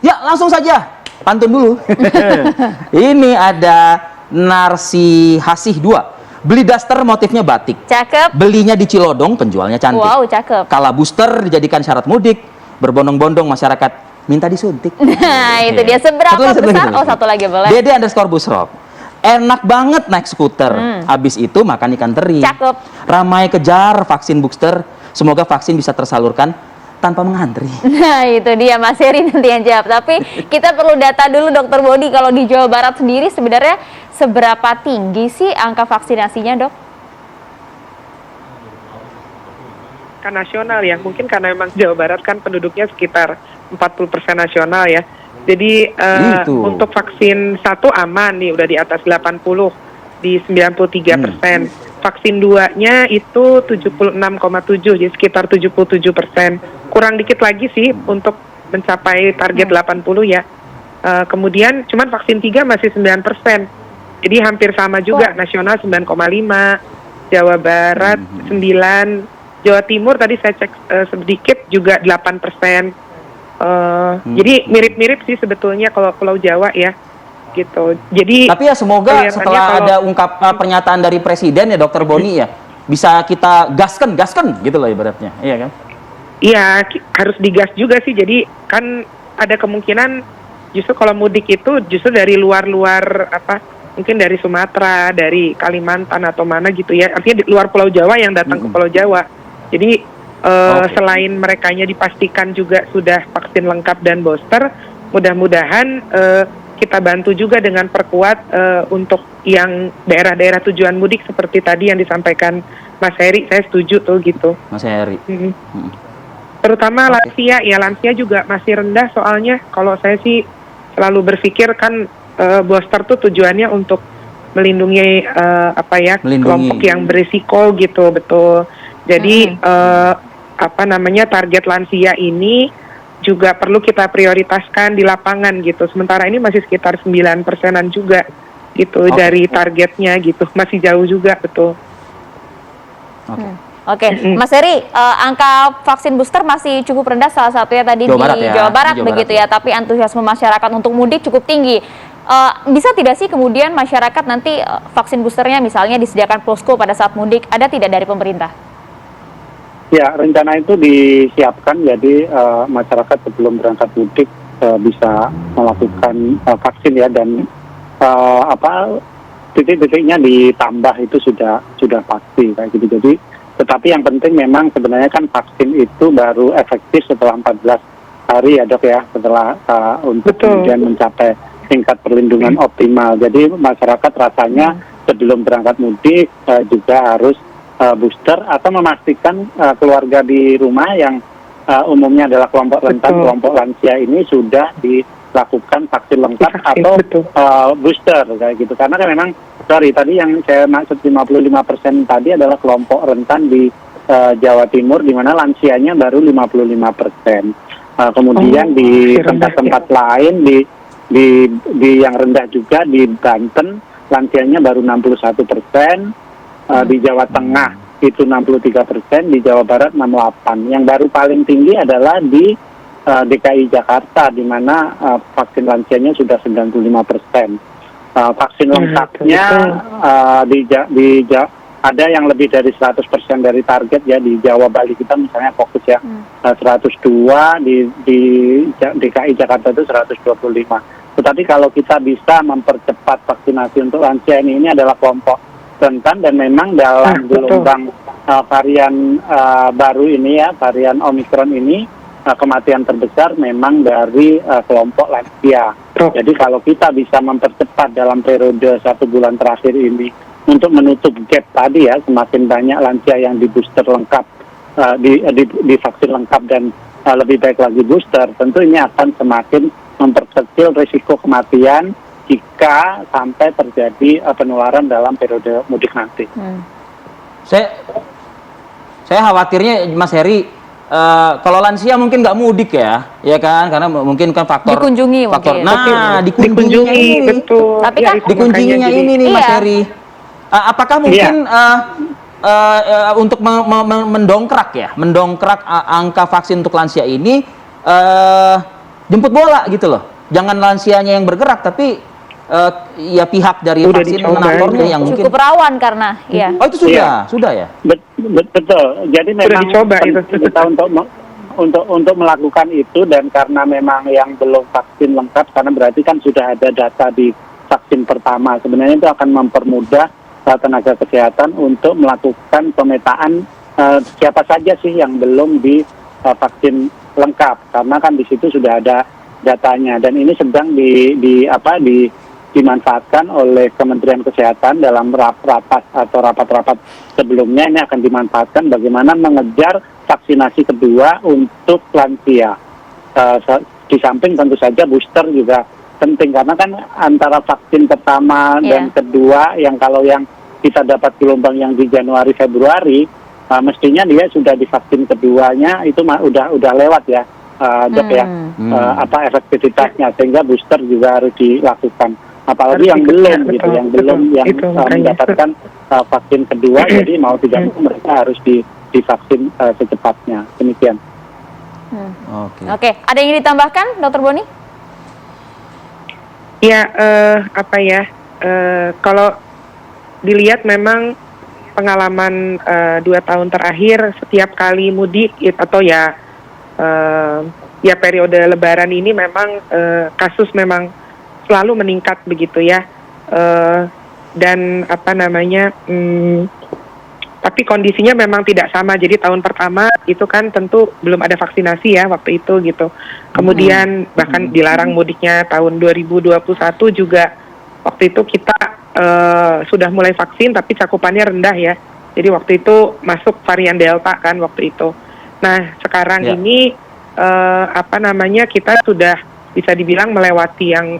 Ya, langsung saja. Pantun dulu. Ini ada Narsihasih 2. Beli daster motifnya batik. Cakep. Belinya di Cilodong, penjualnya cantik. Wow, cakep. Kala booster dijadikan syarat mudik, berbondong-bondong masyarakat minta disuntik. Nah, itu dia. Seberapa besar? Oh, satu lagi boleh. Dede_busrock. Enak banget naik skuter. Habis itu makan ikan teri. Cakep. Ramai kejar vaksin booster. Semoga vaksin bisa tersalurkan tanpa mengantri. Nah, itu dia Mas Heri nanti yang jawab. Tapi kita perlu data dulu Dokter Bodi, kalau di Jawa Barat sendiri sebenarnya seberapa tinggi sih angka vaksinasinya, Dok? Kan nasional ya, mungkin karena memang Jawa Barat kan penduduknya sekitar 40% nasional ya. Jadi untuk vaksin 1 aman nih, udah di atas 80, di 93%. Vaksin 2-nya itu 76,7, jadi sekitar 77%. Kurang dikit lagi sih untuk mencapai target 80 ya. Kemudian cuman vaksin 3 masih 9%. Jadi hampir sama juga, nasional 9,5, Jawa Barat 9, Jawa Timur tadi saya cek sedikit juga 8%. Jadi mirip-mirip sih sebetulnya kalau Pulau Jawa ya, gitu. Jadi tapi ya semoga setelah ada pernyataan dari Presiden ya Dokter Boni ya, bisa kita gaskan gitu loh ibaratnya, iya kan? Iya, harus digas juga sih. Jadi kan ada kemungkinan justru kalau mudik itu justru dari luar-luar mungkin dari Sumatera, dari Kalimantan atau mana gitu ya. Artinya di luar Pulau Jawa yang datang ke Pulau Jawa. Jadi selain merekanya dipastikan juga sudah vaksin lengkap dan booster, mudah-mudahan kita bantu juga dengan perkuat untuk yang daerah-daerah tujuan mudik seperti tadi yang disampaikan Mas Heri. Saya setuju tuh gitu. Mas Heri. Terutama lansia, ya lansia juga masih rendah soalnya. Kalau saya sih selalu berpikir kan booster tuh tujuannya untuk melindungi kelompok yang berisiko gitu, betul. Jadi target lansia ini juga perlu kita prioritaskan di lapangan gitu. Sementara ini masih sekitar 9%-an juga gitu dari targetnya gitu. Masih jauh juga, betul. Oke. Mas Heri, angka vaksin booster masih cukup rendah, salah satunya tadi di Jawa Barat begitu ya, tapi antusiasme masyarakat untuk mudik cukup tinggi. Bisa tidak sih kemudian masyarakat nanti vaksin boosternya misalnya disediakan posko pada saat mudik, ada tidak dari pemerintah? Ya, rencana itu disiapkan, jadi masyarakat sebelum berangkat mudik bisa melakukan vaksin ya, dan titik-titiknya ditambah itu sudah pasti kayak gitu. Jadi, tetapi yang penting memang sebenarnya kan vaksin itu baru efektif setelah 14 hari ya Dok ya, setelah untuk kemudian mencapai tingkat perlindungan optimal. Jadi masyarakat rasanya sebelum berangkat mudik juga harus booster atau memastikan keluarga di rumah yang umumnya adalah kelompok rentan, kelompok lansia ini sudah dilakukan vaksin lengkap atau booster kayak gitu. Karena kan memang tadi yang saya maksud 55% tadi adalah kelompok rentan di Jawa Timur, di mana lansianya baru 55%. Kemudian di tempat-tempat lain di yang rendah juga di Banten lansianya baru 61%. Di Jawa Tengah itu 63%, di Jawa Barat 68%. Yang baru paling tinggi adalah di DKI Jakarta, di mana vaksin lansianya sudah 95%. Vaksin lengkapnya ada yang lebih dari 100% dari target ya. Di Jawa Bali kita misalnya fokus ya 102, di DKI Jakarta itu 125. Tetapi kalau kita bisa mempercepat vaksinasi untuk lansia ini adalah kelompok rentan, dan memang dalam gelombang varian baru ini ya, varian Omikron ini kematian terbesar memang dari kelompok lansia. Jadi kalau kita bisa mempercepat dalam periode 1 bulan terakhir ini untuk menutup gap tadi ya, semakin banyak lansia yang di booster lengkap, di vaksin lengkap dan lebih baik lagi booster, tentu ini akan semakin memperkecil risiko kematian jika sampai terjadi penularan dalam periode mudik nanti. Saya khawatirnya Mas Heri, kalau lansia mungkin nggak mudik ya kan, karena mungkin kan dikunjungi faktor. Mungkin. Nah, dikunjungi betul. Tapi kan dikunjunginya ini nih Mas Heri. Apakah mungkin untuk mendongkrak angka vaksin untuk lansia ini jemput bola gitu loh. Jangan lansianya yang bergerak, tapi ya pihak dari Udah vaksinatornya dicoba, yang mungkin. Cukup rawan karena ya. Oh itu sudah ya. Betul. Jadi memang dicoba itu. kita untuk melakukan itu, dan karena memang yang belum vaksin lengkap, karena berarti kan sudah ada data di vaksin pertama. Sebenarnya itu akan mempermudah tenaga kesehatan untuk melakukan pemetaan siapa saja sih yang belum di vaksin lengkap, karena kan di situ sudah ada datanya, dan ini sedang dimanfaatkan oleh Kementerian Kesehatan dalam rapat sebelumnya. Ini akan dimanfaatkan bagaimana mengejar vaksinasi kedua untuk lansia. Di samping tentu saja booster juga penting, karena kan antara vaksin pertama dan kedua, yang kalau yang kita dapat gelombang yang di Januari Februari, mestinya dia sudah divaksin keduanya itu udah lewat ya, Dok ya, efektivitasnya, sehingga booster juga harus dilakukan. Apalagi yang belum gitu, yang belum mendapatkan vaksin kedua, jadi mau tidak mau mereka harus divaksin secepatnya. Demikian. Oke, ada yang ingin ditambahkan, Dr. Boni? Ya, kalau dilihat memang pengalaman 2 tahun terakhir, setiap kali mudik atau ya periode Lebaran ini memang kasus memang selalu meningkat begitu ya, dan tapi kondisinya memang tidak sama. Jadi tahun pertama itu kan tentu belum ada vaksinasi ya waktu itu gitu. Kemudian bahkan dilarang mudiknya tahun 2021 juga, waktu itu kita sudah mulai vaksin tapi cakupannya rendah ya. Jadi waktu itu masuk varian Delta kan waktu itu. Nah sekarang ini kita sudah bisa dibilang melewati yang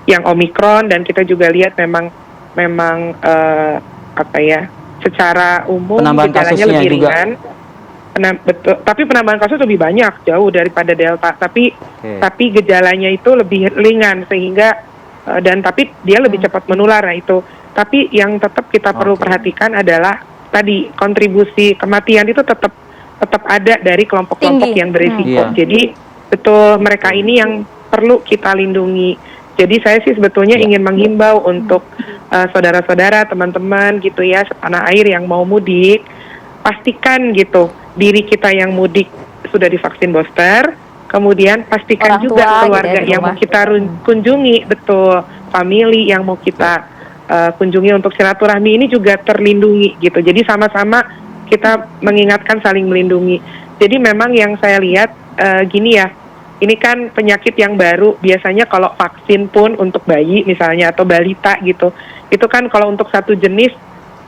yang Omikron, dan kita juga lihat memang secara umum gejalanya lebih ringan. Betul, tapi penambahan kasus lebih banyak jauh daripada Delta, tapi gejalanya itu lebih ringan sehingga tapi dia lebih cepat menular. Nah itu, tapi yang tetap kita perlu perhatikan adalah tadi kontribusi kematian itu tetap ada dari kelompok-kelompok yang berisiko. Jadi betul, mereka ini yang perlu kita lindungi. Jadi saya sih sebetulnya ingin menghimbau untuk saudara-saudara, teman-teman gitu ya, setanah air yang mau mudik, pastikan gitu diri kita yang mudik sudah divaksin booster, kemudian pastikan orang juga keluarga gitu ya, yang mau kita kunjungi, betul, family yang mau kita kunjungi untuk silaturahmi ini juga terlindungi gitu. Jadi sama-sama kita mengingatkan, saling melindungi. Jadi memang yang saya lihat gini ya, ini kan penyakit yang baru. Biasanya kalau vaksin pun untuk bayi misalnya atau balita gitu, itu kan kalau untuk satu jenis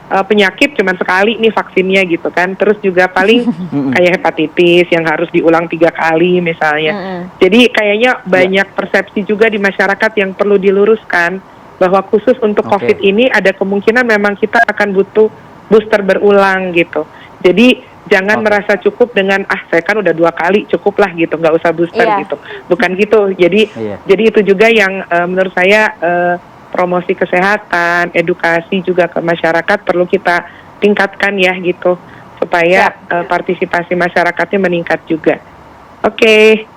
penyakit cuma sekali nih vaksinnya gitu kan. Terus juga paling kayak hepatitis yang harus diulang 3 kali misalnya. Jadi kayaknya banyak persepsi juga di masyarakat yang perlu diluruskan, bahwa khusus untuk COVID ini ada kemungkinan memang kita akan butuh booster berulang gitu. Jadi jangan merasa cukup dengan saya kan udah 2 kali cukup lah gitu, nggak usah booster gitu. Bukan gitu. Jadi itu juga yang menurut saya promosi kesehatan, edukasi juga ke masyarakat perlu kita tingkatkan ya gitu, supaya partisipasi masyarakatnya meningkat juga. Oke.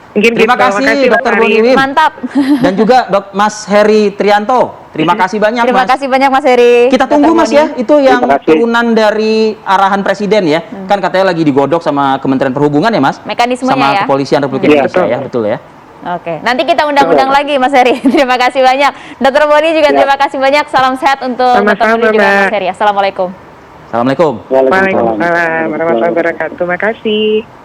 Terima kasih Dr. Boni Wim. Mantap. Dan juga Mas Heri Trianto. Terima kasih banyak, Mas. Terima kasih banyak, Mas Heri. Kita tunggu, Mas, ya. Itu yang turunan dari arahan Presiden ya. Kan katanya lagi digodok sama Kementerian Perhubungan ya, Mas? Mekanismenya sama ya. Kepolisian Republik Indonesia ya, betul ya. Oke, nanti kita undang-undang lagi, Mas Heri. Terima kasih banyak. Dr. Boni juga terima kasih banyak. Salam sehat untuk Dr. Boni juga, Mas Heri. Assalamualaikum. Assalamualaikum. Waalaikumsalam warahmatullahi wabarakatuh. Terima kasih.